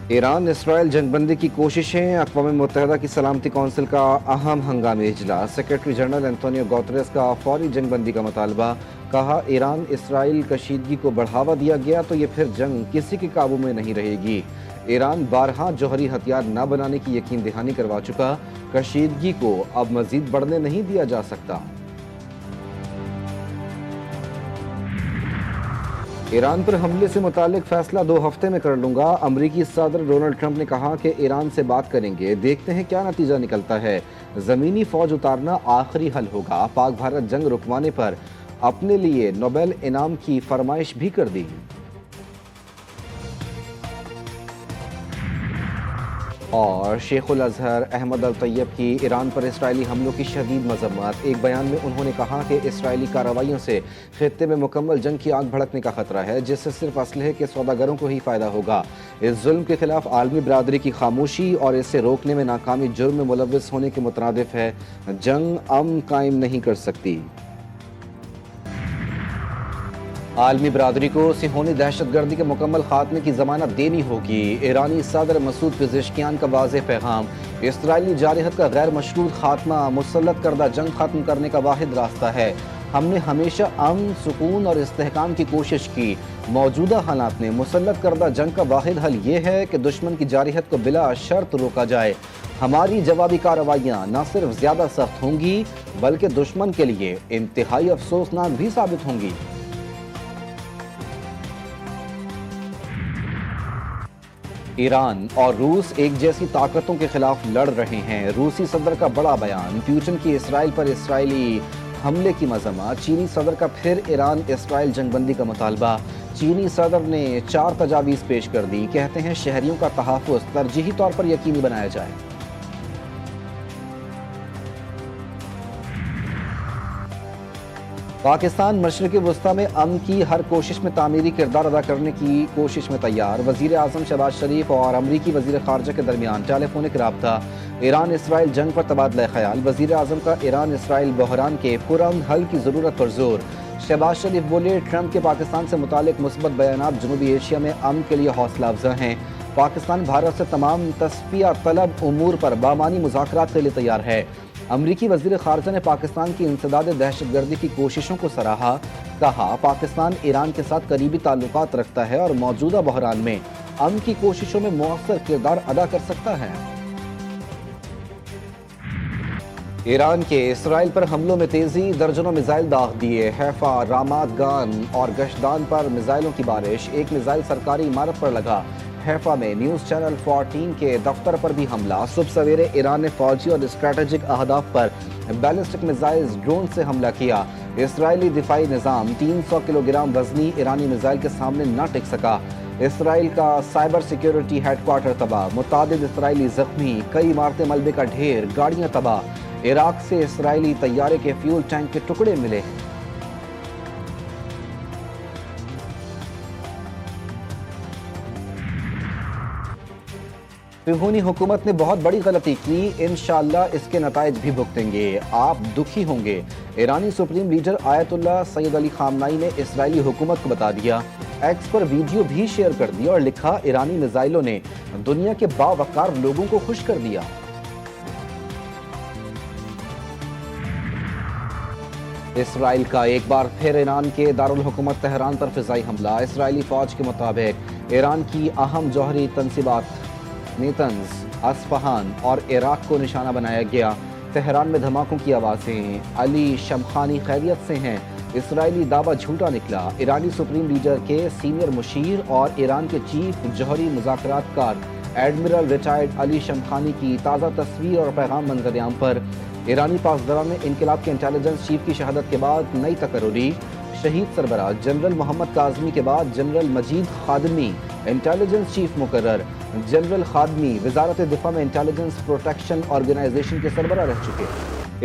ایران اسرائیل جنگ بندی کی کوششیں، اقوام متحدہ کی سلامتی کونسل کا اہم ہنگامی اجلاس، سیکرٹری جنرل اینٹونیو گوتریس کا فوری جنگ بندی کا مطالبہ، کہا ایران اسرائیل کشیدگی کو بڑھاوا دیا گیا تو یہ پھر جنگ کسی کے قابو میں نہیں رہے گی۔ ایران بارہا جوہری ہتھیار نہ بنانے کی یقین دہانی کروا چکا، کشیدگی کو اب مزید بڑھنے نہیں دیا جا سکتا۔ ایران پر حملے سے متعلق فیصلہ 2 ہفتے میں کر لوں گا، امریکی صدر ڈونلڈ ٹرمپ نے کہا کہ ایران سے بات کریں گے، دیکھتے ہیں کیا نتیجہ نکلتا ہے۔ زمینی فوج اتارنا آخری حل ہوگا، پاک بھارت جنگ رکوانے پر اپنے لیے نوبل انعام کی فرمائش بھی کر دی۔ اور شیخ الازہر احمد الطیب کی ایران پر اسرائیلی حملوں کی شدید مذمت، ایک بیان میں انہوں نے کہا کہ اسرائیلی کارروائیوں سے خطے میں مکمل جنگ کی آگ بھڑکنے کا خطرہ ہے، جس سے صرف اسلحے کے سوداگروں کو ہی فائدہ ہوگا۔ اس ظلم کے خلاف عالمی برادری کی خاموشی اور اسے روکنے میں ناکامی جرم میں ملوث ہونے کے مترادف ہے۔ جنگ امن قائم نہیں کر سکتی۔ عالمی برادری کو صہیونی دہشت گردی کے مکمل خاتمے کی ضمانت دینی ہوگی، ایرانی صدر مسعود پزشکیان کا واضح پیغام۔ اسرائیلی جارحیت کا غیر مشروط خاتمہ مسلط کردہ جنگ ختم کرنے کا واحد راستہ ہے۔ ہم نے ہمیشہ امن، سکون اور استحکام کی کوشش کی، موجودہ حالات میں مسلط کردہ جنگ کا واحد حل یہ ہے کہ دشمن کی جارحیت کو بلا شرط روکا جائے۔ ہماری جوابی کارروائیاں نہ صرف زیادہ سخت ہوں گی بلکہ دشمن کے لیے انتہائی افسوسناک بھی ثابت ہوں گی۔ ایران اور روس ایک جیسی طاقتوں کے خلاف لڑ رہے ہیں، روسی صدر کا بڑا بیان، پیوٹن کی اسرائیل پر اسرائیلی حملے کی مذمت، چینی صدر کا پھر ایران اسرائیل جنگ بندی کا مطالبہ، چینی صدر نے 4 تجاویز پیش کر دی، کہتے ہیں شہریوں کا تحفظ ترجیحی طور پر یقینی بنایا جائے۔ پاکستان مشرق وسطی میں امن کی ہر کوشش میں تعمیری کردار ادا کرنے کی کوشش میں تیار، وزیر اعظم شہباز شریف اور امریکی وزیر خارجہ کے درمیان ٹیلی فونک رابطہ، ایران اسرائیل جنگ پر تبادلہ خیال، وزیر اعظم کا ایران اسرائیل بحران کے پرامن حل کی ضرورت پر زور، شہباز شریف بولے ٹرمپ کے پاکستان سے متعلق مثبت بیانات جنوبی ایشیا میں امن کے لیے حوصلہ افزا ہیں، پاکستان بھارت سے تمام تصفیہ طلب امور پر بامعنی مذاکرات کے لیے تیار ہے، امریکی وزیر خارجہ نے پاکستان کی انسداد دہشت گردی کی کوششوں کو سراہا، کہا پاکستان ایران کے ساتھ قریبی تعلقات رکھتا ہے اور موجودہ بحران میں امن کی کوششوں میں مؤثر کردار ادا کر سکتا ہے۔ ایران کے اسرائیل پر حملوں میں تیزی، درجنوں میزائل داغ دیے، حیفا، رامات گان اور گشدان پر میزائلوں کی بارش، ایک میزائل سرکاری عمارت پر لگا، حیفا میں نیوز چینل 14 کے دفتر پر بھی حملہ، صبح سویرے ایران نے فوجی اور اسٹریٹجک اہداف پر بیلسٹک میزائل ڈرون سے حملہ کیا، اسرائیلی دفاعی نظام 300 کلو گرام وزنی ایرانی میزائل کے سامنے نہ ٹک سکا، اسرائیل کا سائبر سیکیورٹی ہیڈ کوارٹر تباہ، متعدد اسرائیلی زخمی، کئی عمارتیں ملبے کا ڈھیر، گاڑیاں تباہ، عراق سے اسرائیلی طیارے کے فیول ٹینک کے ٹکڑے ملے ہیں۔ صہیونی حکومت نے بہت بڑی غلطی کی، انشاءاللہ اس کے نتائج بھی بھگتیں گے، آپ دکھی ہوں گے، ایرانی سپریم لیڈر آیت اللہ سید علی خامنائی نے اسرائیلی حکومت کو بتا دیا، ایکس پر ویڈیو بھی شیئر کر دیا اور لکھا ایرانی میزائلوں نے دنیا کے باوقار لوگوں کو خوش کر دیا۔ اسرائیل کا ایک بار پھر ایران کے دارالحکومت تہران پر فضائی حملہ، اسرائیلی فوج کے مطابق ایران کی اہم جوہری تنصیبات نیتنز، اصفہان اور عراق کو نشانہ بنایا گیا، تہران میں دھماکوں کی آوازیں، علی شمخانی خیریت سے ہیں، اسرائیلی دعویٰ جھوٹا نکلا، ایرانی سپریم لیڈر کے سینئر مشیر اور ایران کے چیف جوہری مذاکرات کار ایڈمرل ریٹائرڈ علی شمخانی کی تازہ تصویر اور پیغام منظر عام پر، ایرانی پاسداران میں انقلاب کے انٹیلیجنس چیف کی شہادت کے بعد نئی تقرری، شہید سربراہ جنرل محمد کاظمی کے بعد جنرل مجید خادمی انٹیلیجنس چیف مقرر، جنرل خادمی وزارت دفاع میں انٹیلیجنس پروٹیکشن آرگنائزیشن کے سربراہ رہ چکے۔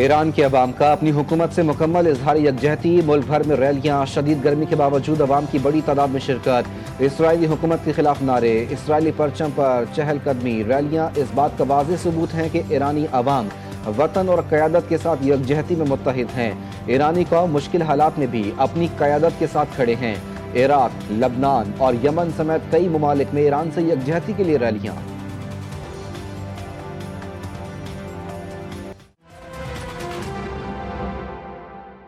ایران کے عوام کا اپنی حکومت سے مکمل اظہار یکجہتی، ملک بھر میں ریلیاں، شدید گرمی کے باوجود عوام کی بڑی تعداد میں شرکت، اسرائیلی حکومت کے خلاف نعرے، اسرائیلی پرچم پر چہل قدمی، ریلیاں اس بات کا واضح ثبوت ہیں کہ ایرانی عوام وطن اور قیادت کے ساتھ یکجہتی میں متحد ہیں، ایرانی قوم مشکل حالات میں بھی اپنی قیادت کے ساتھ کھڑے ہیں، عراق، لبنان اور یمن سمیت کئی ممالک میں ایران سے یکجہتی کے لیے ریلیاں۔